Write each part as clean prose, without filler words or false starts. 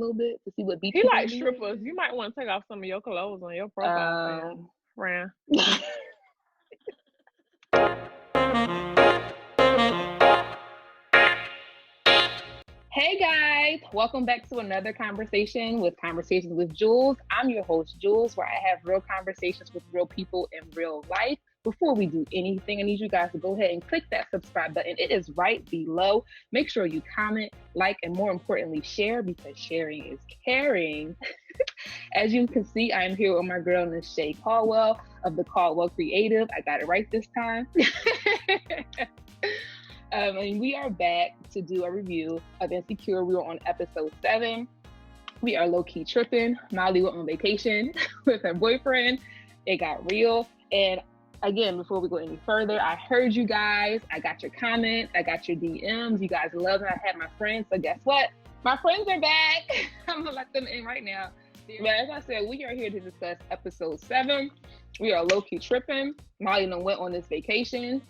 little bit to see what beach He people like be? strippers. You might want to take off some of your clothes on your profile, friend. Hey guys, welcome back to another conversation with Conversations with Jules. I'm your host, Jules, where I have real conversations with real people in real life. Before we do anything, I need you guys to go ahead and click that subscribe button. It is right below. Make sure you comment, like, and more importantly, share, because sharing is caring. As you can see, I am here with my girl, Niché Caldwell of the Caldwell Creative. I got it right this time. And we are back to do a review of Insecure. We were on episode 7. We are low-key tripping. Molly went on vacation with her boyfriend. It got real. And again, before we go any further, I heard you guys. I got your comments. I got your DMs. You guys love it. I had my friends. So guess what? My friends are back. I'm going to let them in right now. But as I said, we are here to discuss episode 7. We are low-key tripping. Molly went on this vacation.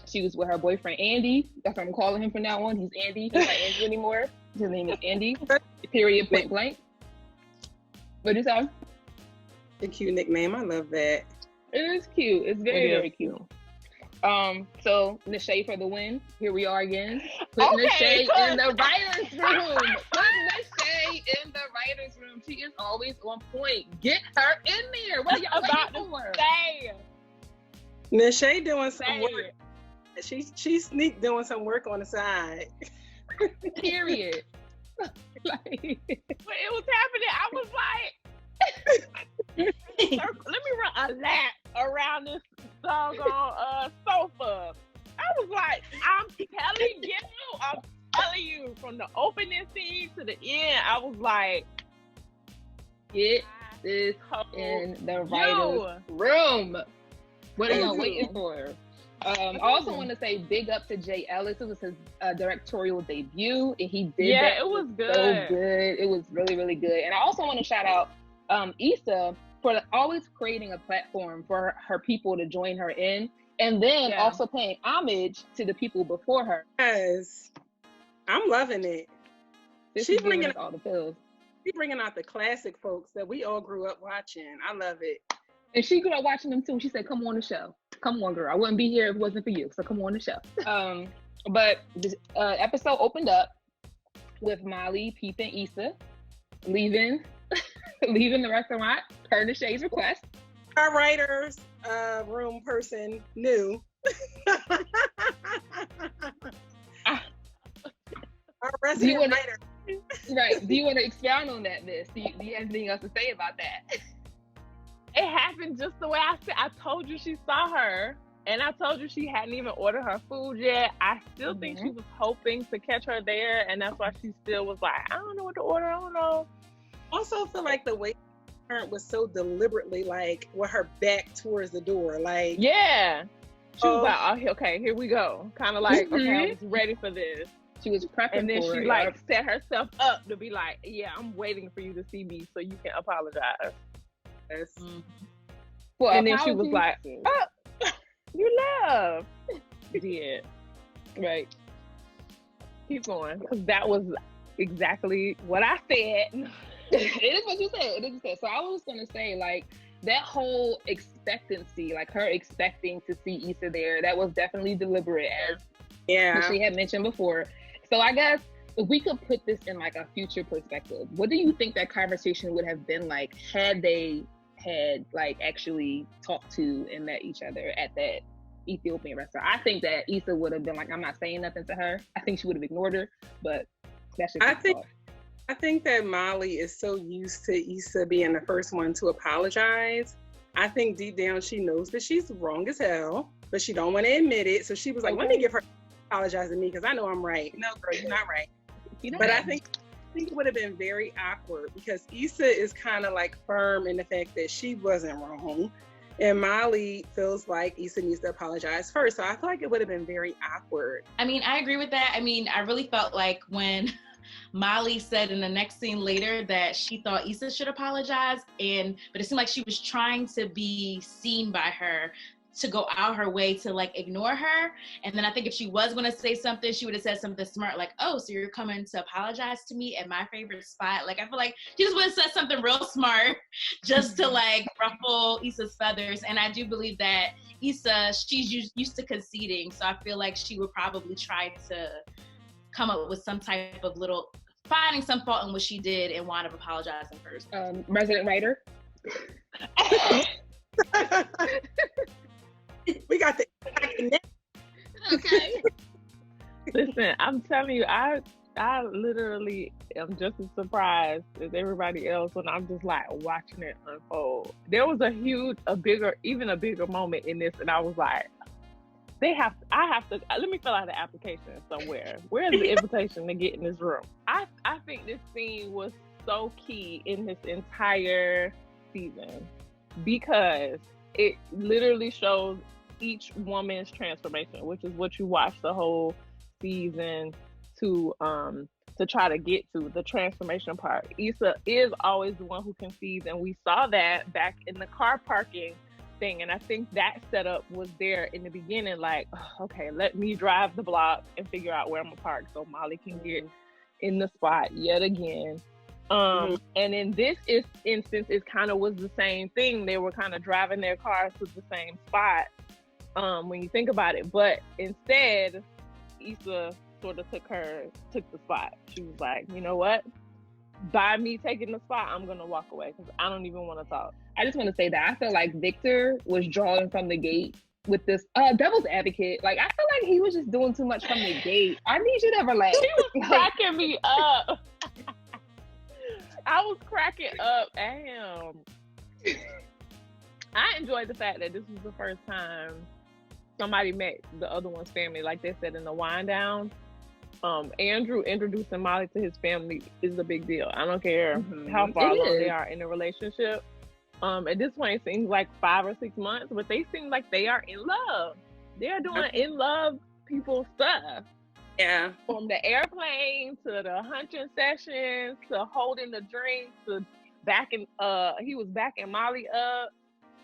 She was with her boyfriend, Andy. That's what I'm calling him from now on. He's Andy. He's not Andrew anymore. His name is Andy. Period, point blank. What did you say? A cute nickname. I love that. It is cute. It's very cute. So Niché for the win. Here we are again. Put Niché in the writer's room. Put Niché in the writer's room. She is always on point. Get her in there. What are y'all about to say? Niché doing some work. She sneak doing some work on the side. Period. Like, when it was happening, I was like, let me run a lap around this doggone sofa. I was like, I'm telling you, from the opening scene to the end, I was like, get this in the writer's room. What are y'all waiting for? I also want to say big up to Jay Ellis. It was his directorial debut, and he did that. It was good. So good. It was really, really good. And I also want to shout out Issa for always creating a platform for her people to join her in, and then also paying homage to the people before her. Yes, I'm loving it. She's bringing us all the pills. She's bringing out the classic folks that we all grew up watching. I love it. And she grew up watching them too. She said, "Come on the show. Come on, girl. I wouldn't be here if it wasn't for you. So come on the show." But this episode opened up with Molly, Peep, and Issa leaving the restaurant per Niché's request. Our writers room person knew. Our resident writer. Right. Do you want to expound on that, Miss? Do you have anything else to say about that? It happened just the way I said. I told you she saw her, and I told you she hadn't even ordered her food yet. I still think she was hoping to catch her there, and that's why she still was like, I don't know what to order. I don't know. Also feel like the way she turned was so deliberately, like, with her back towards the door. Like, yeah. She was like, oh, okay, here we go. Kind of like, okay, I was ready for this. She was prepping and then for she it. Like set herself up to be like, yeah, I'm waiting for you to see me so you can apologize. Yes. Well, and then she was like, oh, you love. Did. Right. Keep going. Because that was exactly what I said. It is what you said. It is what you said. So I was going to say, like, that whole expectancy, like her expecting to see Issa there, that was definitely deliberate, as she had mentioned before. So I guess if we could put this in like a future perspective, what do you think that conversation would have been like had they had like actually talked to and met each other at that Ethiopian restaurant? I think that Issa would have been like, I'm not saying nothing to her. I think she would have ignored her, but that's just I think that Molly is so used to Issa being the first one to apologize. I think deep down she knows that she's wrong as hell, but she don't want to admit it. So she was like, let me give her apologize to me because I know I'm right. No, girl, you're not right. But I think it would have been very awkward because Issa is kind of like firm in the fact that she wasn't wrong. And Molly feels like Issa needs to apologize first. So I feel like it would have been very awkward. I mean, I agree with that. I mean, I really felt like when Molly said in the next scene later that she thought Issa should apologize, but it seemed like she was trying to be seen by her to go out her way to like ignore her. And then I think if she was going to say something, she would have said something smart like, oh, so you're coming to apologize to me at my favorite spot. Like, I feel like she just would have said something real smart just to like ruffle Issa's feathers. And I do believe that Issa, she's used to conceding. So I feel like she would probably try to come up with some type of finding some fault in what she did and wind up apologizing first. Resident writer. We got the okay. Listen, I'm telling you, I literally am just as surprised as everybody else when I'm just like watching it unfold. There was even a bigger moment in this, and I was like, I have to, let me fill out the application somewhere. Where's the invitation to get in this room? I think this scene was so key in this entire season because it literally shows each woman's transformation, which is what you watch the whole season to try to get to, the transformation part. Issa is always the one who concedes, and we saw that back in the car parking thing. And I think that setup was there in the beginning, like, okay, let me drive the block and figure out where I'm gonna park so Molly can get in the spot yet again. And in this instance, it kind of was the same thing. They were kind of driving their cars to the same spot when you think about it. But instead, Issa sort of took the spot. She was like, you know what? By me taking the spot, I'm going to walk away because I don't even want to talk. I just want to say that I feel like Victor was drawing from the gate with this devil's advocate. Like, I feel like he was just doing too much from the gate. I need you to relax. He was cracking me up. I was cracking up at him. I enjoyed the fact that this was the first time somebody met the other one's family, like they said in the wind down. Andrew introducing Molly to his family is a big deal. I don't care how far along they are in a relationship. At this point, it seems like 5 or 6 months, but they seem like they are in love. They're doing in love people stuff. Yeah. From the airplane to the hunting sessions to holding the drinks to he was backing Molly up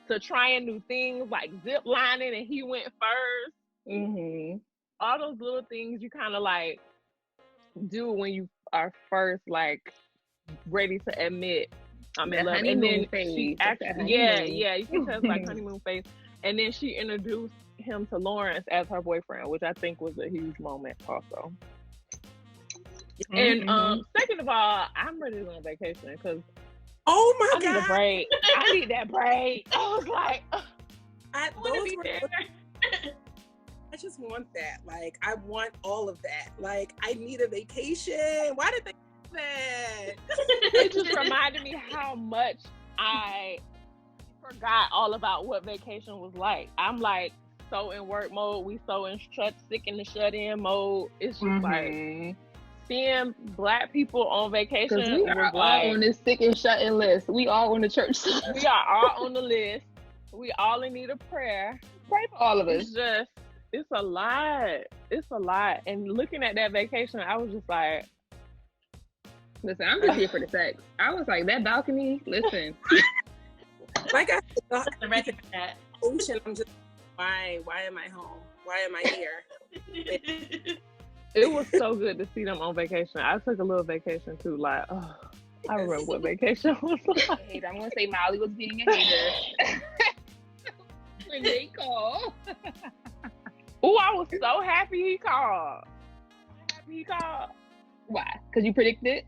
to trying new things like zip lining and he went first. All those little things you kind of like do when you are first like ready to admit I'm in love. And then she actually, you can tell it's like honeymoon phase. And then she introduced him to Lawrence as her boyfriend, which I think was a huge moment also. And second of all, I'm ready to go on vacation because I need a break. I need that break. I was like, I just want that. Like, I want all of that. Like, I need a vacation. Why did they do that? It just reminded me how much I forgot all about what vacation was like. I'm like so in work mode. We so in sick in the shut-in mode. It's just like seeing Black people on vacation. We are all on this sick and shut-in list. We all on the church. We are all on the list. We all in need of prayer. Pray for all of us. It's a lot. It's a lot. And looking at that vacation, I was just like, listen, I'm just here for the sex. I was like, that balcony, listen. Like I said, I'm just, why am I home? Why am I here? It was so good to see them on vacation. I took a little vacation too. Like, I remember what vacation was like. I'm going to say Molly was being a hater. When they call. Oh, I was so happy he called. Why? Because you predicted it?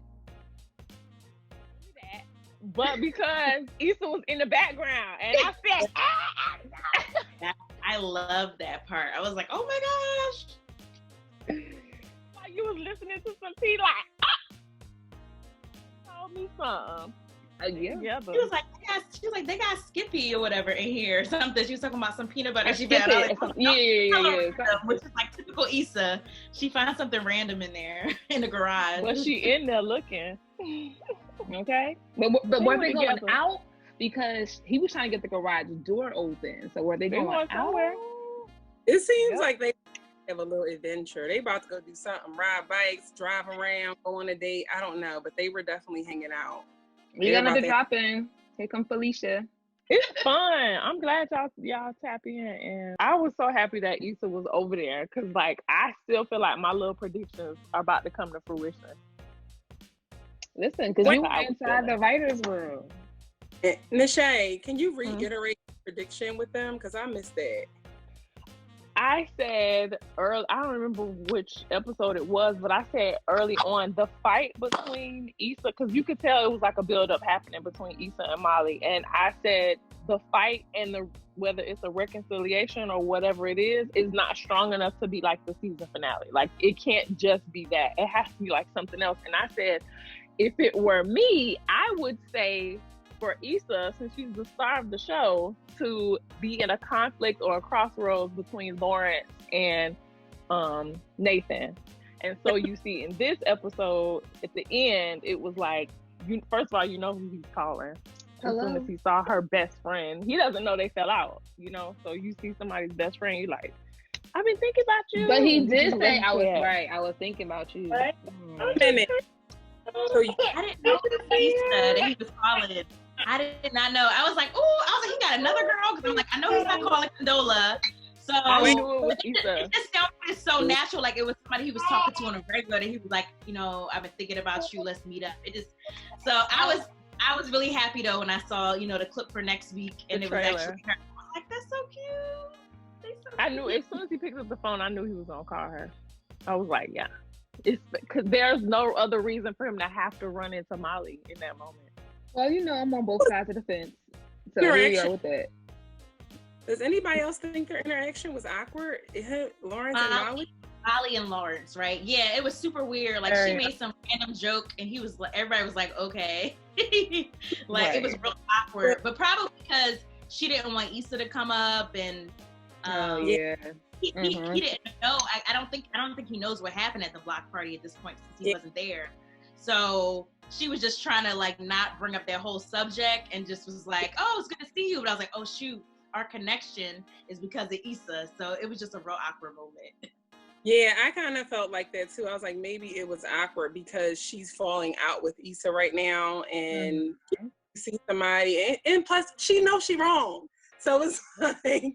But because Issa was in the background and I said, I love that part. I was like, oh my gosh. Like you was listening to some tea like, told me something. Yeah. She was like, they got Skippy or whatever in here or something. She was talking about some peanut butter. Which is like typical Issa. She finds something random in there in the garage. But she in there looking. Okay. But were they going out? Because he was trying to get the garage door open. So were they going out? It seems like they have a little adventure. They about to go do something, ride bikes, drive around, go on a date. I don't know, but they were definitely hanging out. We got another drop in. Here come Felicia. It's fun. I'm glad y'all tap in, and I was so happy that Issa was over there because, like, I still feel like my little predictions are about to come to fruition. Listen, because you were inside the writers' room. Niché, can you reiterate the prediction with them? Because I missed that. I said early, I don't remember which episode it was, but I said early on, the fight between Issa, because you could tell it was like a build-up happening between Issa and Molly. And I said the fight and whether it's a reconciliation or whatever it is not strong enough to be like the season finale. Like, it can't just be that. It has to be like something else. And I said, if it were me, I would say for Issa, since she's the star of the show, to be in a conflict or a crossroads between Lawrence and Nathan. And so you see in this episode, at the end, it was like, first of all, you know who he's calling. Hello? As soon as he saw her best friend, he doesn't know they fell out, you know? So you see somebody's best friend, you're like, I've been thinking about you. But he did say, I was right. I was thinking about you. Right? So I didn't know that he was calling. I did not know. I was like, he got another girl, because I'm like, I know he's not calling Condola. So I knew it was Issa. It just sounded so natural, like it was somebody he was talking to on a regular, and he was like, you know, I've been thinking about you. Let's meet up. So I was really happy though when I saw, you know, the clip for next week, and it was actually her. I was like, that's so cute. I knew as soon as he picked up the phone, I knew he was gonna call her. I was like, yeah, it's because there's no other reason for him to have to run into Molly in that moment. Well, you know, I'm on both sides of the fence, so here you are with that. Does anybody else think their interaction was awkward? Lawrence and Molly? Molly and Lawrence, right? Yeah, it was super weird. Like, she made some random joke, and everybody was like, okay. Like, It was real awkward. But probably because she didn't want Issa to come up, and he didn't know. I don't think he knows what happened at the block party at this point, since he wasn't there. So she was just trying to, like, not bring up that whole subject, and just was like, oh, it's good to see you. But I was like, oh, shoot, our connection is because of Issa. So it was just a real awkward moment. Yeah, I kind of felt like that too. I was like, maybe it was awkward because she's falling out with Issa right now, and you see somebody, and plus she knows she's wrong. So it's like,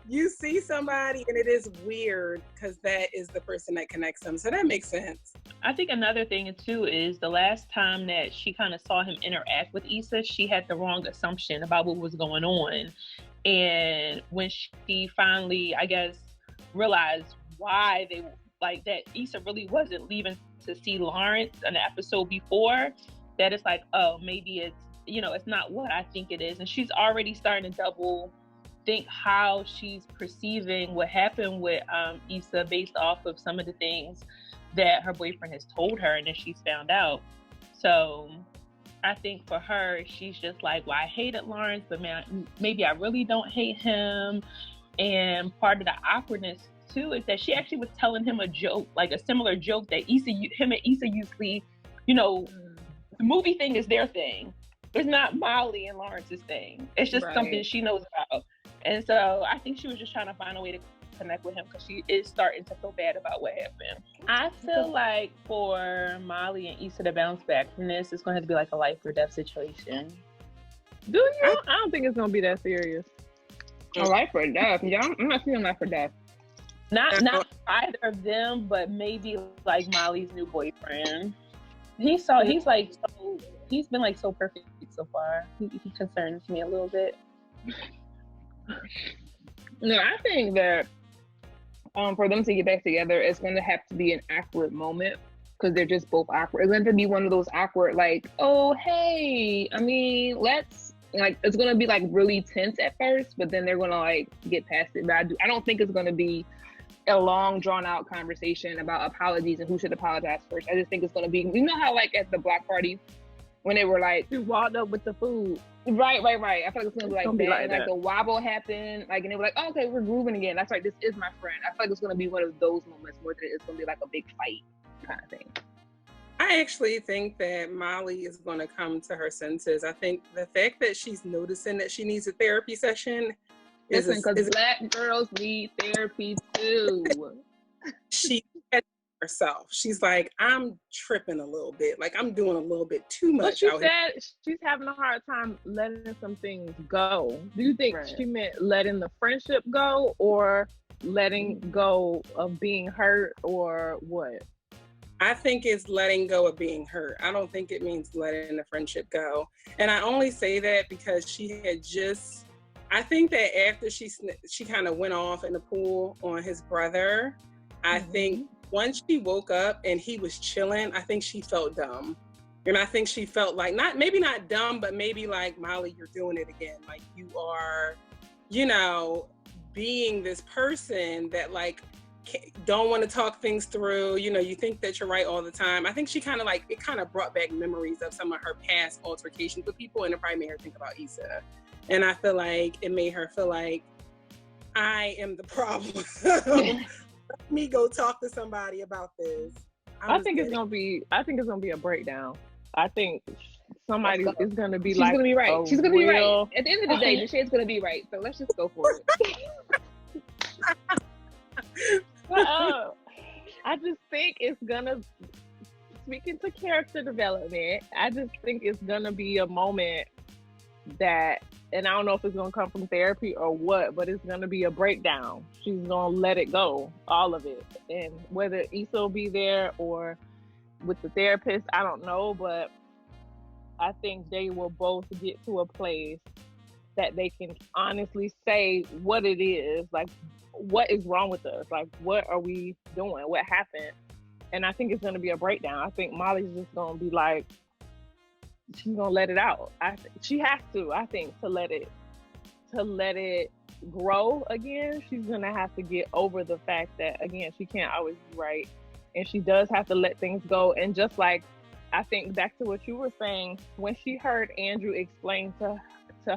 you see somebody and it is weird because that is the person that connects them. So that makes sense. I think another thing too is the last time that she kind of saw him interact with Issa, she had the wrong assumption about what was going on. And when she finally, I guess, realized why they like that Issa really wasn't leaving to see Lawrence in the episode before, that it's like, oh, maybe it's, you know, it's not what I think it is. And she's already starting to double think how she's perceiving what happened with Issa based off of some of the things that her boyfriend has told her and then she's found out. So I think for her, she's just like, well, I hated Lawrence, but man, maybe I really don't hate him. And part of the awkwardness too is that she actually was telling him a joke, like a similar joke that him and Issa usually, you know, the movie thing is their thing. It's not Molly and Lawrence's thing. It's just something she knows about. And so I think she was just trying to find a way to connect with him because she is starting to feel bad about what happened. I feel like for Molly and Issa to bounce back from this, it's going to have to be like a life or death situation. Do you? I don't think it's going to be that serious. A life or death? Yeah, I'm not seeing life or death. Not either of them, but maybe like Molly's new boyfriend. He's been like so perfect so far. He concerns me a little bit. No, I think that for them to get back together, it's going to have to be an awkward moment because they're just both awkward. It's going to be one of those awkward, like, oh, hey, I mean, let's, like, it's going to be like really tense at first, but then they're going to like get past it. But I don't think it's going to be a long drawn out conversation about apologies and who should apologize first. I just think it's going to be, you know how like at the block party when they were like, you walked up with the food. Right. I feel like it's going to be like that. And like the wobble happened, like, and they were like, oh, okay, we're grooving again. That's right. This is my friend. I feel like it's going to be one of those moments more than it's going to be like a big fight kind of thing. I actually think that Molly is going to come to her senses. I think the fact that she's noticing that she needs a therapy session because Black girls need therapy too. She had herself. She's like, I'm tripping a little bit. Like, I'm doing a little bit too much. But she said she's having a hard time letting some things go. Do you think she meant letting the friendship go, or letting go of being hurt, or what? I think it's letting go of being hurt. I don't think it means letting the friendship go. And I only say that because she had just, I think that after she kind of went off in the pool on his brother, I think once she woke up and he was chilling, I think she felt dumb. And I think she felt like, maybe not dumb, but maybe like, Molly, you're doing it again. Like, you are, you know, being this person that like, don't want to talk things through, you know, you think that you're right all the time. I think she kind of like, it kind of brought back memories of some of her past altercations with people, and it probably made her think about Issa. And I feel like it made her feel like, I am the problem. Let me go talk to somebody about this. I think it's gonna be a breakdown. I think somebody is gonna be like, she's gonna be right. She's gonna be right. At the end of the day, Niché's gonna be right. So let's just go for it. I just think it's gonna, speaking to character development, I just think it's gonna be a moment that, and I don't know if it's gonna come from therapy or what, but it's gonna be a breakdown. She's gonna let it go, all of it. And whether Issa will be there or with the therapist, I don't know, but I think they will both get to a place that they can honestly say what it is, like, what is wrong with us? Like, what are we doing? What happened? And I think it's going to be a breakdown. I think Molly's just going to be like, she's going to let it out. She has to, I think, to let it grow again. She's going to have to get over the fact that, again, she can't always be right. And she does have to let things go. And just like, I think back to what you were saying, when she heard Andrew explain to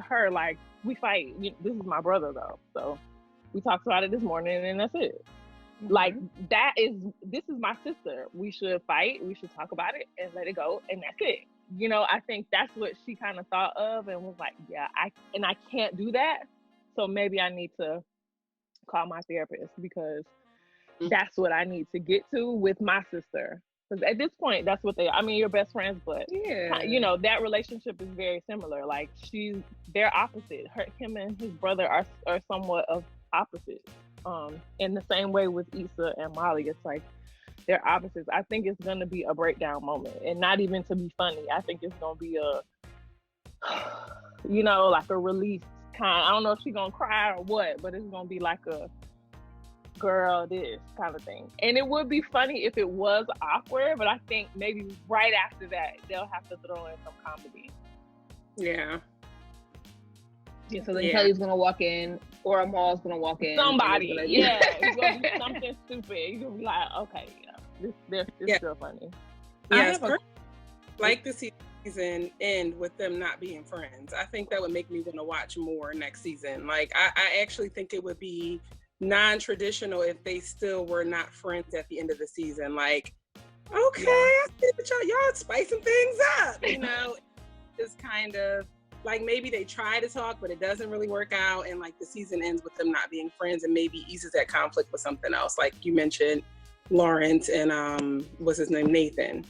her, like, we fight. This is my brother, though. So we talked about it this morning, and that's it. Like, this is my sister. We should fight. We should talk about it and let it go. And that's it. You know, I think that's what she kind of thought of and was like, yeah, I can't do that. So maybe I need to call my therapist, because that's what I need to get to with my sister. Because at this point, that's what you're best friends, but you know, that relationship is very similar. Like, they're opposite. Him and his brother are somewhat of opposites. In the same way with Issa and Molly, it's like they're opposites. I think it's gonna be a breakdown moment, and not even to be funny. I think it's gonna be you know, like a release kind. I don't know if she's gonna cry or what, but it's gonna be like a girl this kind of thing. And it would be funny if it was awkward, but I think maybe right after that they'll have to throw in some comedy. Yeah, so then Kelly's gonna walk in, or Amal's gonna walk in. Somebody, it's gonna be something stupid. You're gonna be like, okay, this still funny. Yeah, like the season end with them not being friends. I think that would make me want to watch more next season. Like, I actually think it would be non-traditional if they still were not friends at the end of the season. Like, okay, I see that y'all spicing things up, you know. It's kind of like, maybe they try to talk, but it doesn't really work out, and like the season ends with them not being friends, and maybe Issa's at conflict with something else, like you mentioned, Lawrence and what's his name, Nathan.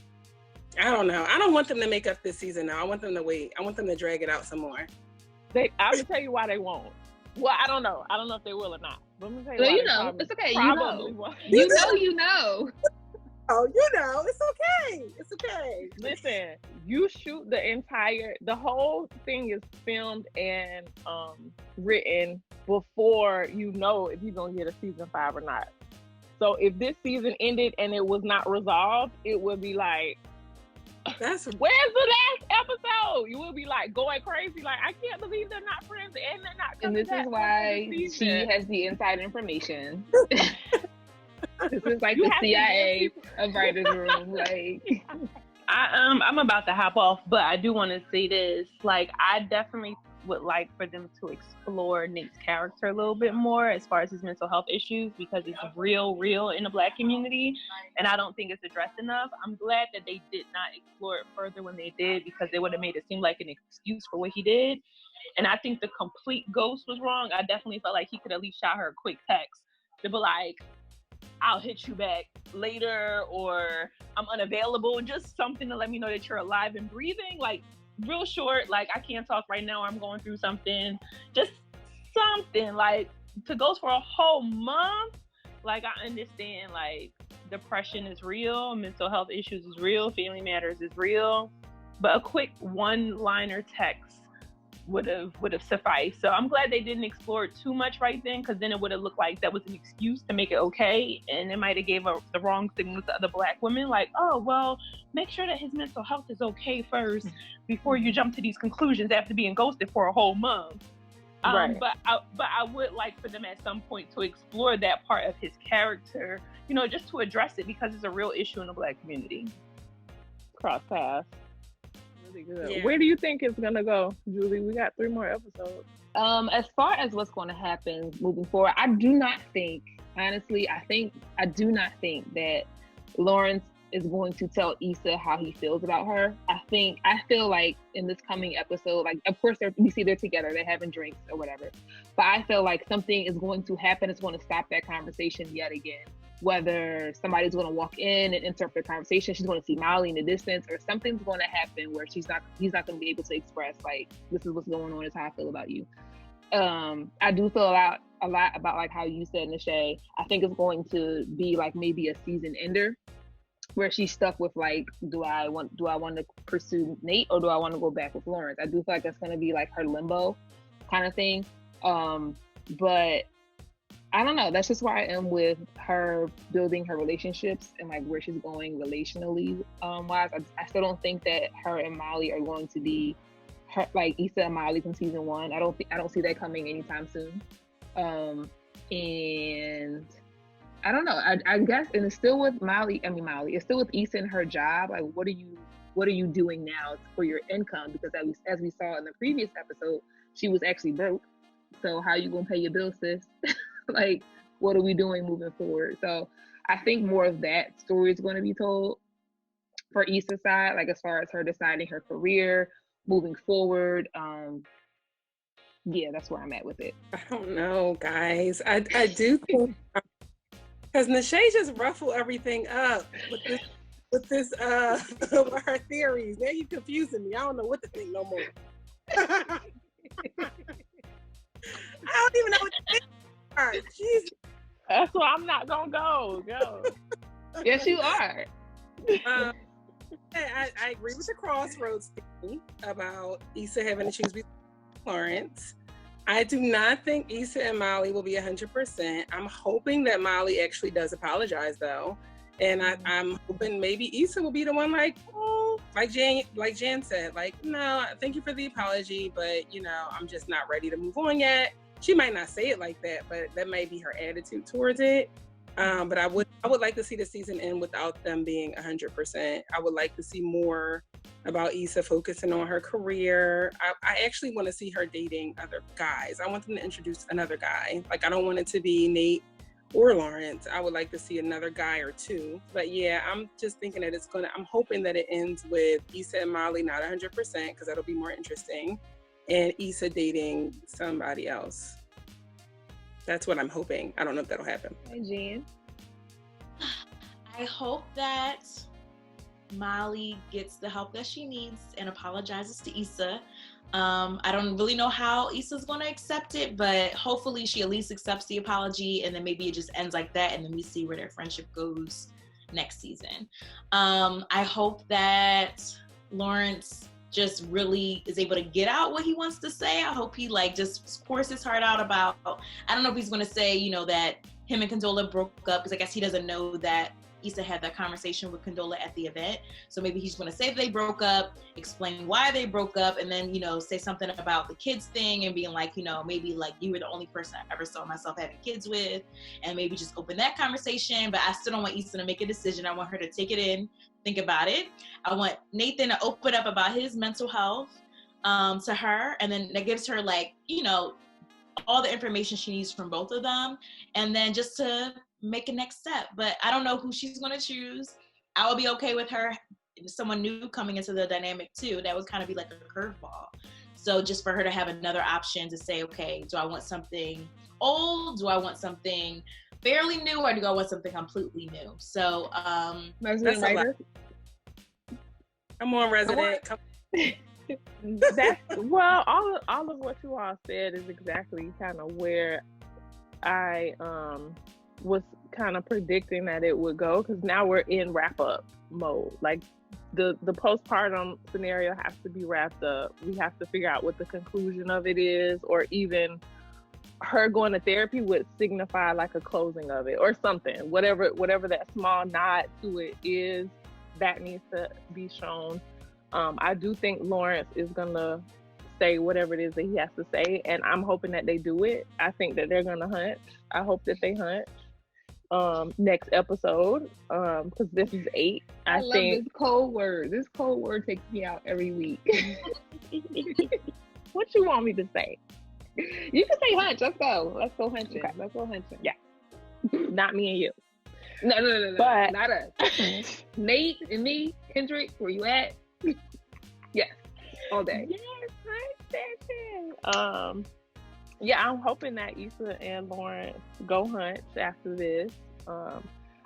I don't know. I don't want them to make up this season now. I want them to wait. I want them to drag it out some more. I will tell you why they won't. Well, I don't know. I don't know if they will or not. But I'm gonna tell you know, it's okay. You know. Oh, you know, it's okay. It's okay. Listen, you shoot the whole thing is filmed and written before you know if you're gonna get a season 5 or not. So if this season ended and it was not resolved, it would be like, where's the last episode? You will be like going crazy, like, I can't believe they're not friends and they're not coming. And this is why she has the inside information. This is like the CIA of writers' room. Like, I'm about to hop off, but I do want to say this. Like, I definitely would like for them to explore Nate's character a little bit more as far as his mental health issues, because it's real in the Black community, and I don't think it's addressed enough. I'm glad that they did not explore it further when they did, because they would have made it seem like an excuse for what he did. And I think the complete ghost was wrong. I definitely felt like he could at least shot her a quick text to be like, I'll hit you back later, or I'm unavailable. Just something to let me know that you're alive and breathing. Like, real short, like, I can't talk right now, I'm going through something. Just something. Like, to go for a whole month, like, I understand, like, depression is real, mental health issues is real, family matters is real, but a quick one-liner text would have sufficed. So I'm glad they didn't explore it too much right then, because then it would have looked like that was an excuse to make it okay, and it might have gave the wrong signal to other Black women, like, oh, well, make sure that his mental health is okay first before you jump to these conclusions after being ghosted for a whole month. Right. But I would like for them at some point to explore that part of his character, you know, just to address it, because it's a real issue in the Black community. Cross paths. Really good. Yeah. Where do you think it's gonna go, Julie? We got 3 more episodes. As far as what's going to happen moving forward, I do not think, honestly, I do not think that Lawrence is going to tell Issa how he feels about her. I feel like in this coming episode, like, of course we see they're together, they're having drinks or whatever, but I feel like something is going to happen. It's going to stop that conversation yet again. Whether somebody's going to walk in and interrupt the conversation, she's going to see Molly in the distance, or something's going to happen where he's not going to be able to express, like, this is what's going on, is how I feel about you. I do feel a lot about, like, how you said, Niché. I think it's going to be like maybe a season ender, where she's stuck with, like, do I want to pursue Nate, or do I want to go back with Lawrence? I do feel like that's going to be like her limbo kind of thing. But I don't know. That's just where I am with her building her relationships and, like, where she's going relationally wise. I still don't think that her and Molly are going to be her, like Issa and Molly from season 1. I don't see that coming anytime soon. And I don't know. I guess, and it's still with Molly. It's still with Issa and her job. Like, what are you doing now for your income? Because as we saw in the previous episode, she was actually broke. So how are you gonna pay your bills, sis? Like, what are we doing moving forward? So I think more of that story is going to be told for Issa's side, like, as far as her deciding her career moving forward. Yeah, that's where I'm at with it. I don't know, guys. I do think, because Niché just ruffled everything up with this with her theories. Now you confusing me. I don't know what to think no more. I don't even know what to think. Jesus. That's why I'm not gonna go. Yes, you are. I agree with the crossroads thing about Issa having to choose between Lawrence. I do not think Issa and Molly will be 100%. I'm hoping that Molly actually does apologize, though. And I'm hoping maybe Issa will be the one, like, oh, like Jan said, like, no, thank you for the apology, but, you know, I'm just not ready to move on yet. She might not say it like that, but that might be her attitude towards it. But I would like to see the season end without them being 100%. I would like to see more about Issa focusing on her career. I actually want to see her dating other guys. I want them to introduce another guy. Like, I don't want it to be Nate or Lawrence. I would like to see another guy or two. But yeah, I'm just thinking that I'm hoping that it ends with Issa and Molly not 100%, because that'll be more interesting, and Issa dating somebody else. That's what I'm hoping. I don't know if that'll happen. Hey, Jen. I hope that Molly gets the help that she needs and apologizes to Issa. I don't really know how Issa's going to accept it, but hopefully she at least accepts the apology, and then maybe it just ends like that, and then we see where their friendship goes next season. I hope that Lawrence just really is able to get out what he wants to say. I hope he, like, just pours his heart out about, I don't know if he's going to say, you know, that him and Condola broke up, because I guess he doesn't know that Issa had that conversation with Condola at the event. So maybe he's going to say they broke up, explain why they broke up, and then, you know, say something about the kids thing and being like, you know, maybe like you were the only person I ever saw myself having kids with, and maybe just open that conversation. But I still don't want Issa to make a decision. I want her to take it in, think about it. I want Nathan to open up about his mental health to her, and then that gives her, like, you know, all the information she needs from both of them, and then just to make a next step. But I don't know who she's going to choose. I would be okay with her, someone new coming into the dynamic too. That would kind of be like a curveball. So just for her to have another option to say, okay, do I want something old? Do I want something fairly new, or do I want something completely new? So, Resident writer. I'm on Resident. That's well, all of what you all said is exactly kind of where I was kind of predicting that it would go, because now we're in wrap up mode. Like the postpartum scenario has to be wrapped up. We have to figure out what the conclusion of it is, or even her going to therapy would signify like a closing of it or something. Whatever that small nod to it is, that needs to be shown. I do think Lawrence is gonna say whatever it is that he has to say, and I'm hoping that they do it. I think that they're gonna hunt. I hope that they hunt next episode, because this is 8. I love this code word. This code word takes me out every week. What you want me to say? You can say hunch. Let's go hunching. Okay. Let's go hunching. Yeah. Not me and you. No. But not us. Nate and me, Kendrick, where you at? Yes. All day. Yes, hunch session. Yeah, I'm hoping that Issa and Lawrence go hunch after this.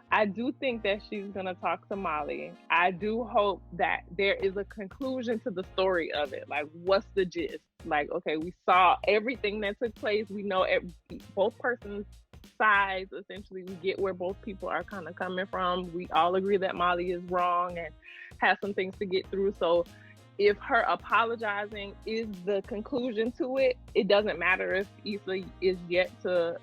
I do think that she's gonna talk to Molly. I do hope that there is a conclusion to the story of it. Like, what's the gist? Like, okay, we saw everything that took place. We know both persons' sides. Essentially, we get where both people are kind of coming from. We all agree that Molly is wrong and has some things to get through. So if her apologizing is the conclusion to it, it doesn't matter if Issa is yet to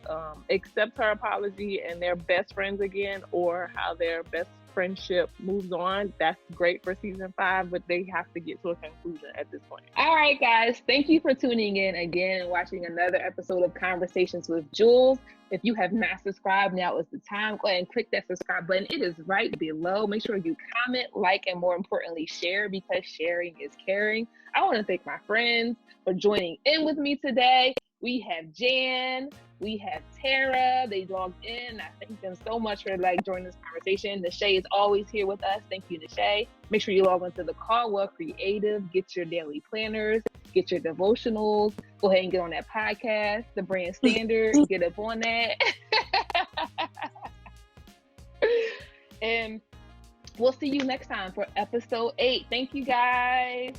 accept her apology and they're best friends again, or how their best friendship moves on. That's great for season 5, but they have to get to a conclusion at this point. All right, guys. Thank you for tuning in again and watching another episode of Conversations with Jules. If you have not subscribed, now is the time. Go ahead and click that subscribe button. It is right below. Make sure you comment, like, and more importantly, share, because sharing is caring. I want to thank my friends for joining in with me today. We have Jan, we have Tara. They logged in. I thank them so much for joining this conversation. Niché is always here with us. Thank you, Niché. Make sure you log into the Caldwell Creative. Get your daily planners. Get your devotionals. Go ahead and get on that podcast, The Brand Standard. Get up on that. And we'll see you next time for episode 8. Thank you, guys.